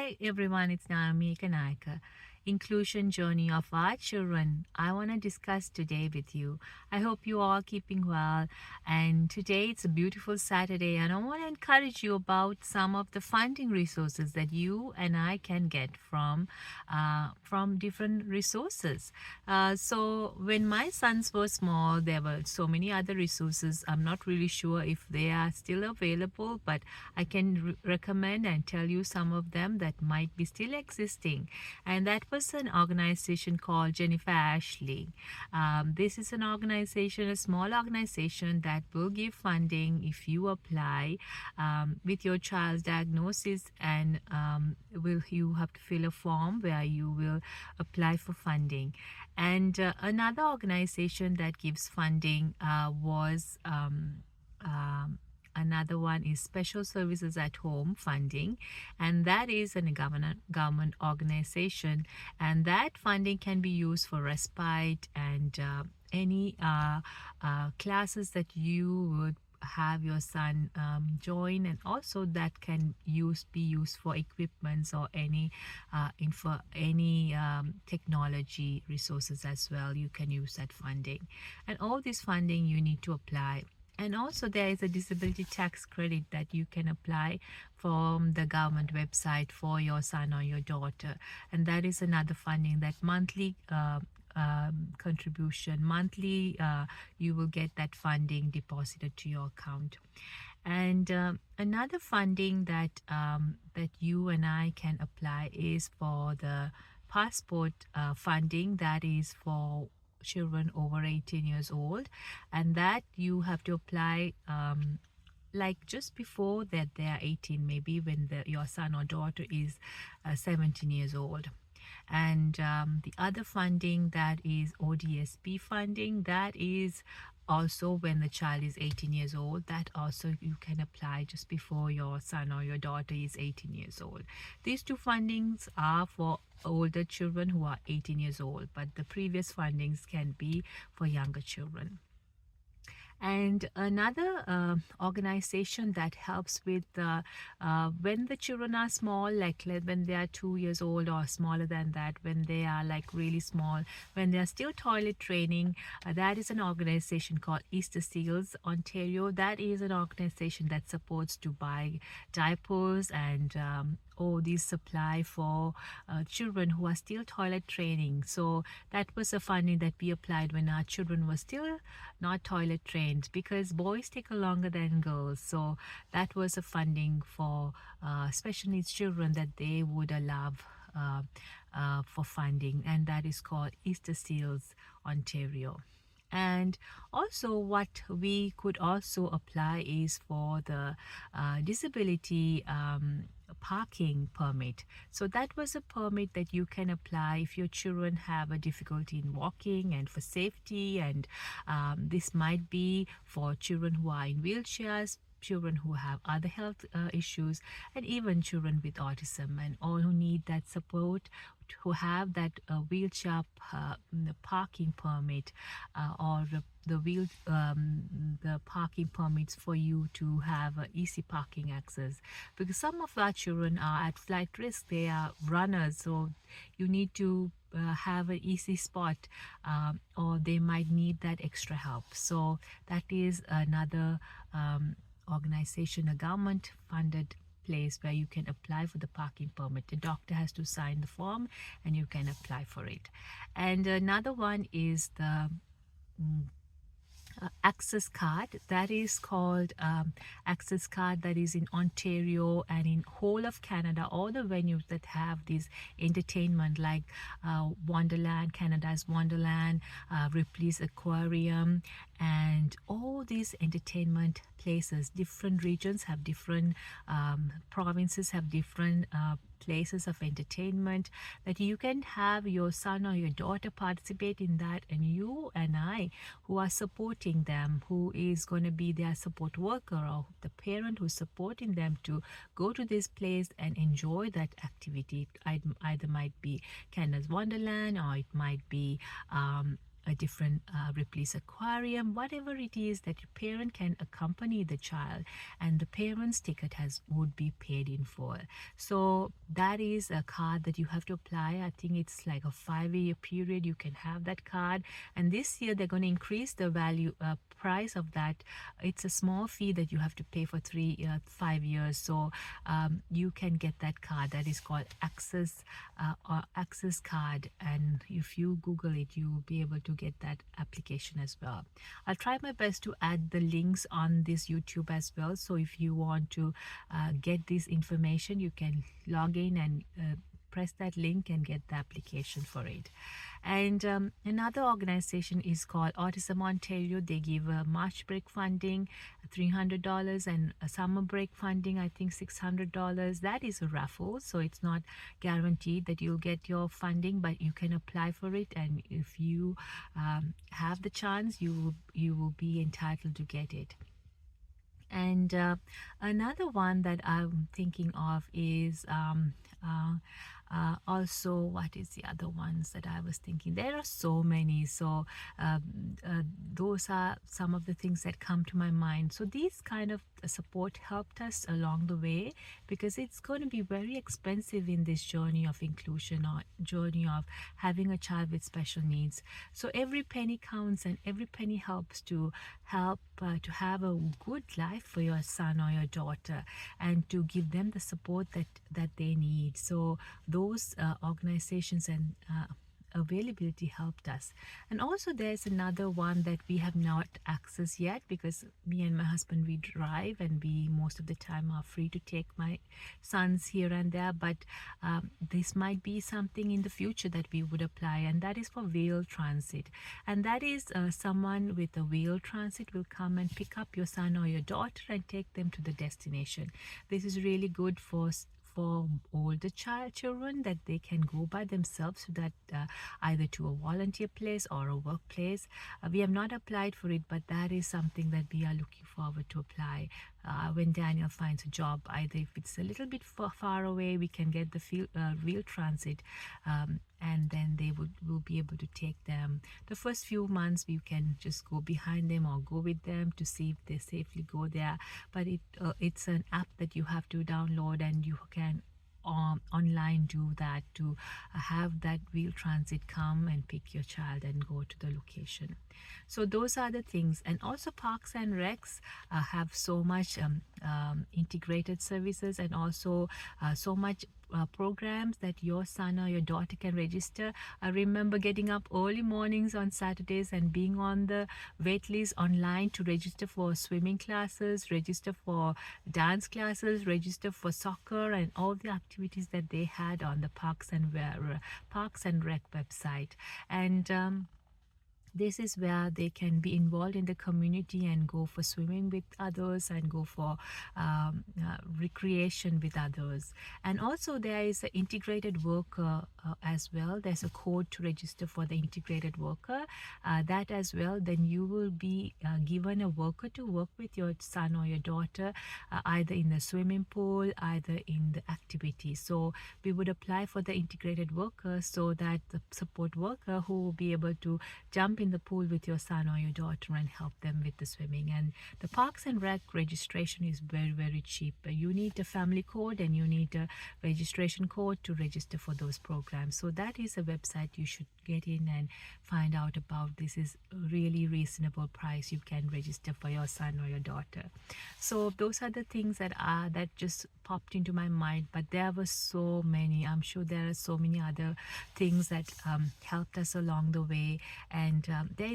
Hi everyone, it's Naomi Kanayaka. Inclusion journey of our children. I want to discuss today with you. I hope you all keeping well. And today it's a beautiful Saturday, and I want to encourage you about some of the funding resources that you and I can get from different resources. So when my sons were small, there were so many other resources. I'm not really sure if they are still available, but I can recommend and tell you some of them that might be still existing. And that was an organization called Jennifer Ashley. This is an organization, a small organization that will give funding if you apply with your child's diagnosis, and will you have to fill a form where you will apply for funding. And another organization that gives funding was another one is Special Services at Home funding, and that is a government organization, and that funding can be used for respite and any classes that you would have your son join, and also that can be used for equipments or any technology resources as well. You can use that funding, and all this funding you need to apply. And also there is a disability tax credit that you can apply from the government website for your son or your daughter. And that is another funding, that monthly contribution. Monthly, you will get that funding deposited to your account. And another funding that you and I can apply is for the passport funding, that is for children over 18 years old, and that you have to apply like just before that they are 18, maybe when your son or daughter is 17 years old. And the other funding, that is ODSP funding, that is also when the child is 18 years old. That also you can apply just before your son or your daughter is 18 years old. These two fundings are for older children who are 18 years old, but the previous fundings can be for younger children. And another organization that helps with when the children are small, like when they are 2 years old or smaller than that, when they are like really small, when they are still toilet training, that is an organization called Easter Seals Ontario. That is an organization that supports to buy diapers and all these supply for children who are still toilet training. So that was a funding that we applied when our children were still not toilet trained, because boys take longer than girls. So that was a funding for special needs children that they would allow for funding, and that is called Easter Seals Ontario. And also what we could also apply is for the disability parking permit. So that was a permit that you can apply if your children have a difficulty in walking and for safety, and this might be for children who are in wheelchairs, children who have other health issues, and even children with autism, and all who need that support, who have that wheelchair parking permit, or the parking permits for you to have easy parking access, because some of our children are at flight risk. They are runners, so you need to have an easy spot, or they might need that extra help. So that is another organization, a government funded place where you can apply for the parking permit. The doctor has to sign the form and you can apply for it. And another one is the access card, that is called access card, that is in Ontario and in whole of Canada. All the venues that have this entertainment, like Wonderland, Canada's Wonderland, Ripley's Aquarium, and all these entertainment places. Different regions have different provinces have different places of entertainment, that you can have your son or your daughter participate in that, and you and I, who are supporting them, who is going to be their support worker, or the parent who's supporting them to go to this place and enjoy that activity. It either might be Canada's Wonderland, or it might be a different Ripley's Aquarium, whatever it is that your parent can accompany the child, and the parent's ticket would be paid in full. So that is a card that you have to apply. I think it's like a 5-year period you can have that card, and this year they're going to increase the value price of that. It's a small fee that you have to pay for 5 years, so you can get that card. That is called Access or Access card, and if you Google it, you will be able to get that application as well. I'll try my best to add the links on this YouTube as well, so if you want to get this information, you can log in and press that link and get the application for it. And another organization is called Autism Ontario. They give a March break funding $300 and a summer break funding, I think $600. That is a raffle, so it's not guaranteed that you'll get your funding, but you can apply for it, and if you have the chance, you will be entitled to get it. And another one that I'm thinking of is also, what is the other ones that I was thinking? There are so many, so those are some of the things that come to my mind. So these kind of support helped us along the way, because it's going to be very expensive in this journey of inclusion or journey of having a child with special needs. So every penny counts, and every penny helps to help to have a good life for your son or your daughter, and to give them the support that they need. So those organizations and availability helped us. And also there's another one that we have not accessed yet, because me and my husband, we drive, and we most of the time are free to take my sons here and there, but this might be something in the future that we would apply, and that is for Wheel Transit. And that is someone with a Wheel Transit will come and pick up your son or your daughter and take them to the destination. This is really good for older children, that they can go by themselves, so that either to a volunteer place or a workplace. We have not applied for it, but that is something that we are looking forward to apply when Daniel finds a job. Either if it's a little bit far away, we can get the Wheel Transit, and then they will be able to take them. The first few months we can just go behind them or go with them to see if they safely go there, but it's an app that you have to download, and you can online do that to have that Wheel Transit come and pick your child and go to the location. So those are the things. And also Parks and Recs have so much integrated services, and also so much programs that your son or your daughter can register. I remember getting up early mornings on Saturdays and being on the wait list online to register for swimming classes, register for dance classes, register for soccer, and all the activities that they had on the Parks and Rec website. And this is where they can be involved in the community and go for swimming with others, and go for recreation with others. And also there is an integrated worker as well. There's a code to register for the integrated worker. That as well, then you will be given a worker to work with your son or your daughter, either in the swimming pool, either in the activity. So we would apply for the integrated worker, so that the support worker who will be able to jump in the pool with your son or your daughter and help them with the swimming. And the Parks and Rec registration is very, very cheap. You need a family code, and you need a registration code to register for those programs. So that is a website you should get in and find out about. This is a really reasonable price. You can register for your son or your daughter. So those are the things that just popped into my mind, but there were so many. I'm sure there are so many other things that helped us along the way. And there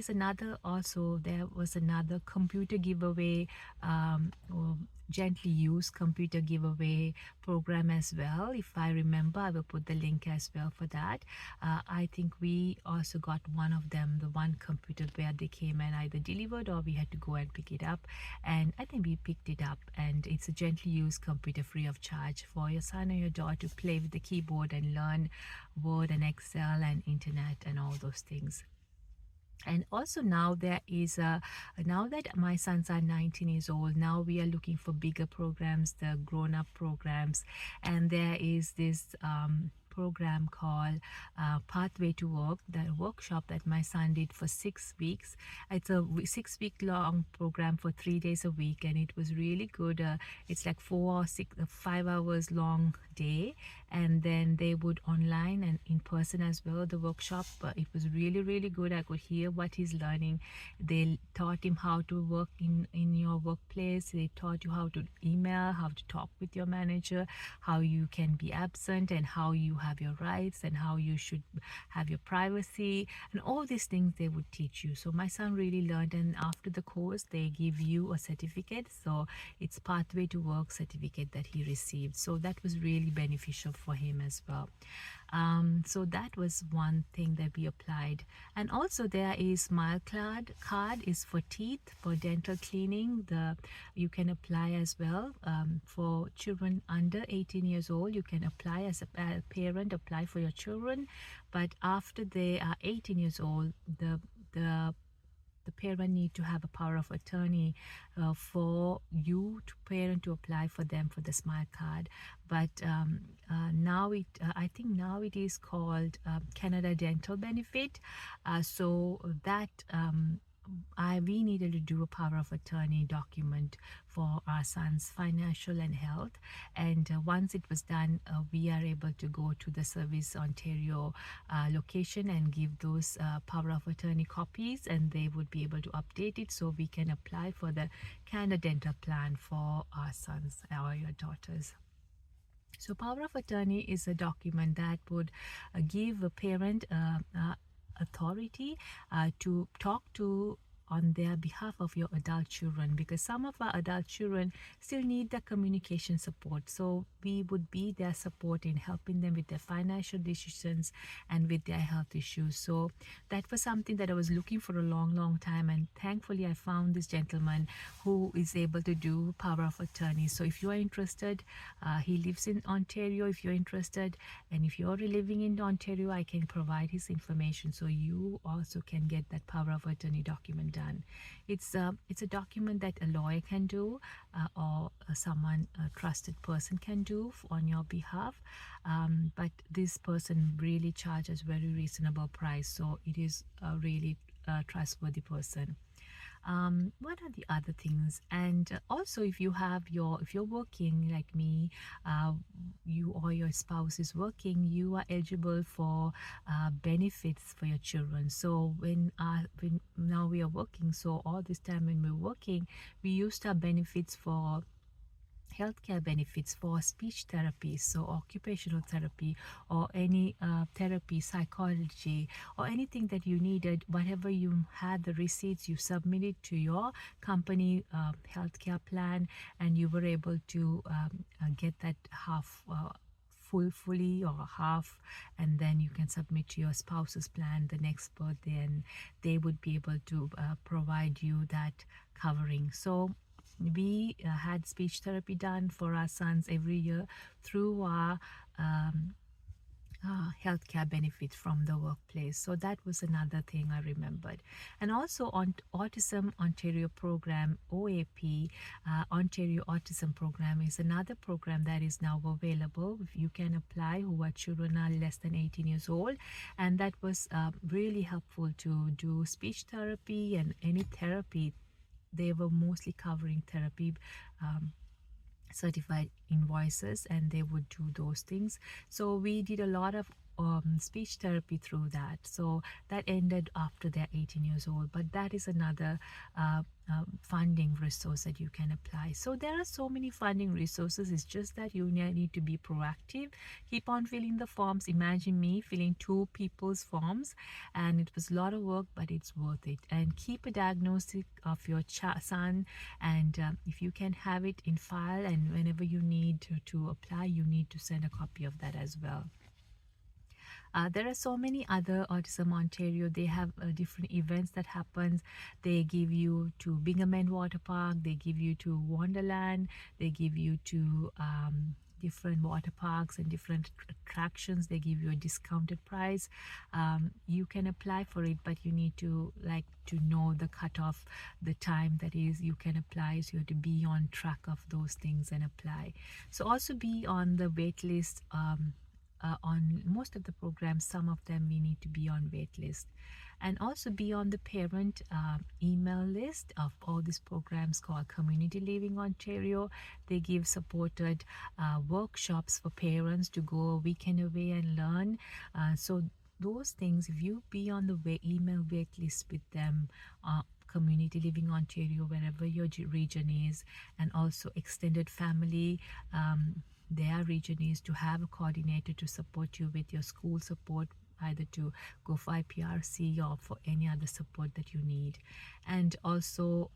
was another computer giveaway, or gently used computer giveaway program as well. If I remember, I will put the link as well for that. I think we also got one of them, the one computer where they came and either delivered or we had to go and pick it up, and I think we picked it up. And it's a gently used computer free of charge for your son or your daughter to play with the keyboard and learn Word and Excel and internet and all those things. And also now now that my sons are 19 years old, now we are looking for bigger programs, the grown-up programs. And there is this program called Pathway to Work, the workshop that my son did for 6 weeks. It's a 6 week long program for 3 days a week, and it was really good. It's like 5 hours long day, and then they would online and in person as well, the workshop. It was really good. I could hear what he's learning. They taught him how to work in your workplace. They taught you how to email, how to talk with your manager, how you can be absent, and how you have your rights, and how you should have your privacy, and all these things they would teach you. So my son really learned, and after the course they give you a certificate. So it's Pathway to Work certificate that he received. So that was really beneficial for him as well. So that was one thing that we applied. And also there is Smile card is for teeth, for dental cleaning. You can apply as well. For children under 18 years old, you can apply as a parent, apply for your children. But after they are 18 years old, the parent need to have a power of attorney for you to parent to apply for them for the Smile card. But now I think now it is called Canada Dental Benefit. So that we needed to do a power of attorney document for our son's financial and health. And once it was done, we are able to go to the Service Ontario location and give those power of attorney copies, and they would be able to update it so we can apply for the Canada Dental Plan for our sons or your daughters. So power of attorney is a document that would give a parent authority to talk to on their behalf of your adult children, because some of our adult children still need the communication support. So we would be their support in helping them with their financial decisions and with their health issues. So that was something that I was looking for a long time, and thankfully I found this gentleman who is able to do power of attorney. So if you are interested, he lives in Ontario. If you're interested, and if you're living in Ontario, I can provide his information so you also can get that power of attorney document done. It's a document that a lawyer can do, or someone, a trusted person can do on your behalf, but this person really charges very reasonable price, so it is a really trustworthy person. What are the other things? And also, if you're working like me, you or your spouse is working, you are eligible for benefits for your children. So when now we are working, so all this time when we're working, we used our benefits for healthcare benefits for speech therapy, so occupational therapy, or any therapy, psychology, or anything that you needed. Whatever you had the receipts, you submitted to your company healthcare plan, and you were able to get that half fully or half, and then you can submit to your spouse's plan the next birthday, and they would be able to provide you that covering. So we had speech therapy done for our sons every year through our healthcare benefits from the workplace. So that was another thing I remembered. And also on Autism Ontario program, OAP, Ontario Autism Program, is another program that is now available. You can apply who are children are less than 18 years old, and that was really helpful to do speech therapy and any therapy. They were mostly covering therapy certified invoices, and they would do those things. So we did a lot of speech therapy through that. So that ended after they're 18 years old, but that is another funding resource that you can apply. So there are so many funding resources. It's just that you need to be proactive, keep on filling the forms. Imagine me filling 2 people's forms, and it was a lot of work, but it's worth it. And keep a diagnostic of your son, and if you can have it in file, and whenever you need to apply, you need to send a copy of that as well. There are so many other Autism Ontario. They have different events that happens. They give you to Bingaman Water Park. They give you to Wonderland. They give you to different water parks and different attractions. They give you a discounted price. You can apply for it, but you need to know the cutoff, the time that is you can apply. So you have to be on track of those things and apply. So also be on the wait list on most of the programs. Some of them we need to be on wait list, and also be on the parent email list of all these programs called Community Living Ontario. They give supported workshops for parents to go a weekend away and learn. So those things, if you be on the email wait list with them, Community Living Ontario, wherever your region is, and also extended family, their region is, to have a coordinator to support you with your school support, either to go for IPRC or for any other support that you need. And also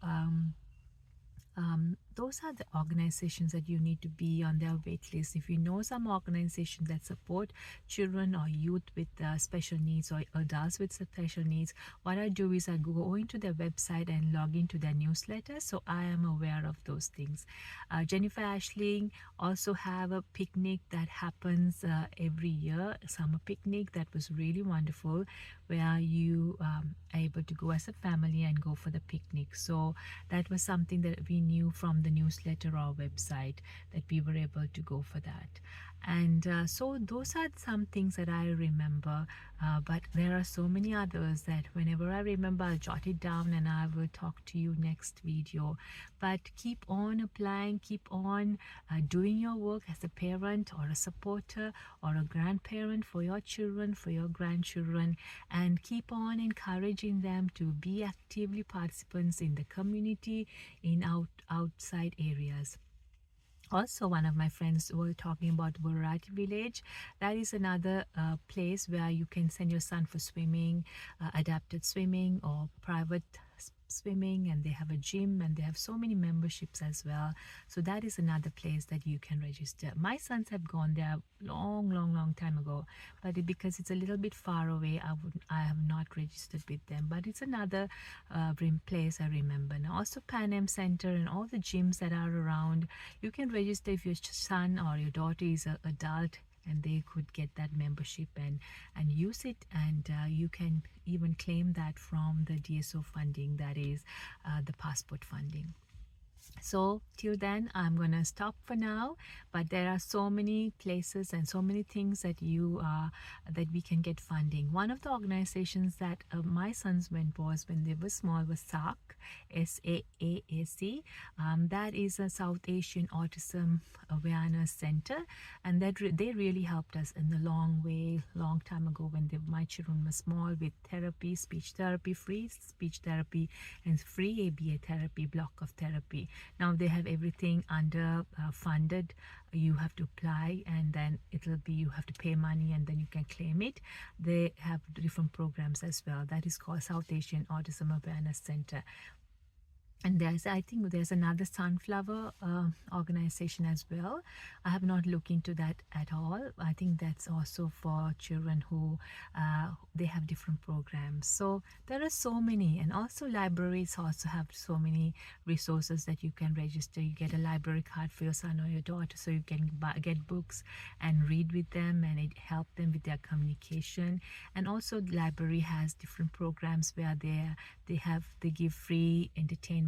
those are the organizations that you need to be on their wait list. If you know some organizations that support children or youth with special needs, or adults with special needs, what I do is I go into their website and log into their newsletter, so I am aware of those things. Jennifer Ashling also have a picnic that happens every year, a summer picnic that was really wonderful, where you are able to go as a family and go for the picnic. So that was something that we knew from the newsletter or website, that we were able to go for that. And so those are some things that I remember, but there are so many others that whenever I remember, I'll jot it down and I will talk to you next video. But keep on applying, keep on doing your work as a parent or a supporter or a grandparent for your children, for your grandchildren, and keep on encouraging them to be actively participants in the community, in outside areas. Also, one of my friends were talking about Variety Village. That is another place where you can send your son for swimming, adapted swimming, or private swimming, and they have a gym, and they have so many memberships as well. So that is another place that you can register. My sons have gone there long time ago, but because it's a little bit far away, I have not registered with them. But it's another place I remember. Now also Pan Am Center and all the gyms that are around, you can register if your son or your daughter is an adult, and they could get that membership and use it, and you can even claim that from the DSO funding, that is the passport funding. So till then, I'm gonna stop for now, but there are so many places and so many things that that we can get funding. One of the organizations that my sons went was, when they were small, was SAAC, SAAC. That is a South Asian Autism Awareness Center, and that they really helped us in the long time ago when my children were small, with therapy, speech therapy, free speech therapy, and free ABA therapy, block of therapy. Now they have everything under funded. You have to apply, and then it'll be, you have to pay money, and then you can claim it. They have different programs as well. That is called South Asian Autism Awareness Center. And I think there's another sunflower organization as well. I have not looked into that at all. I think that's also for children who they have different programs. So there are so many, and also libraries also have so many resources that you can register. You get a library card for your son or your daughter, so you can get books and read with them, and it help them with their communication. And also the library has different programs where they give free entertainment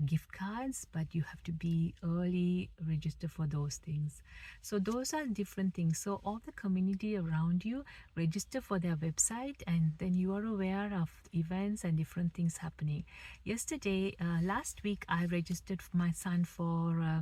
gift cards, but you have to be early register for those things. So those are different things. So all the community around you, register for their website, and then you are aware of events and different things happening. Last week, I registered for my son for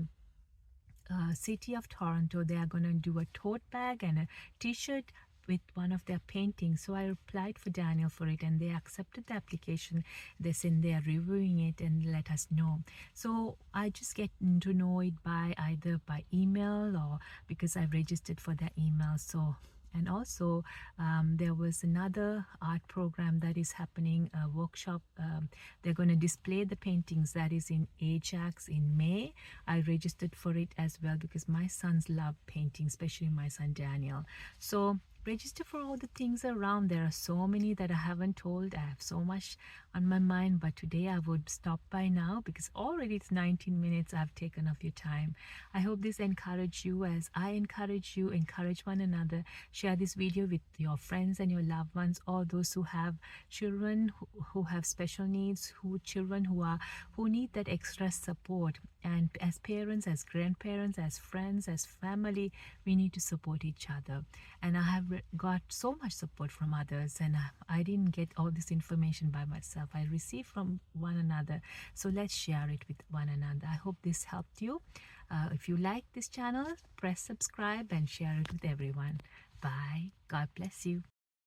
City of Toronto. They are going to do a tote bag and a t-shirt with one of their paintings. So I applied for Daniel for it, and they accepted the application. They said they are reviewing it and let us know. So I just get to know it either by email, or because I registered for their email. So, and also there was another art program that is happening, a workshop. They're going to display the paintings, that is in Ajax in May. I registered for it as well because my sons love painting, especially my son Daniel. So register for all the things around. There are so many that I haven't told. I have so much on my mind, but today I would stop by now because already it's 19 minutes I've taken of your time. I hope this encouraged you as I encourage you. Encourage one another. Share this video with your friends and your loved ones, or those who have children who have special needs, children who need that extra support. And as parents, as grandparents, as friends, as family, we need to support each other. And I have got so much support from others, and I didn't get all this information by myself. I received from one another. So let's share it with one another. I hope this helped you. If you like this channel, press subscribe and share it with everyone. Bye. God bless you.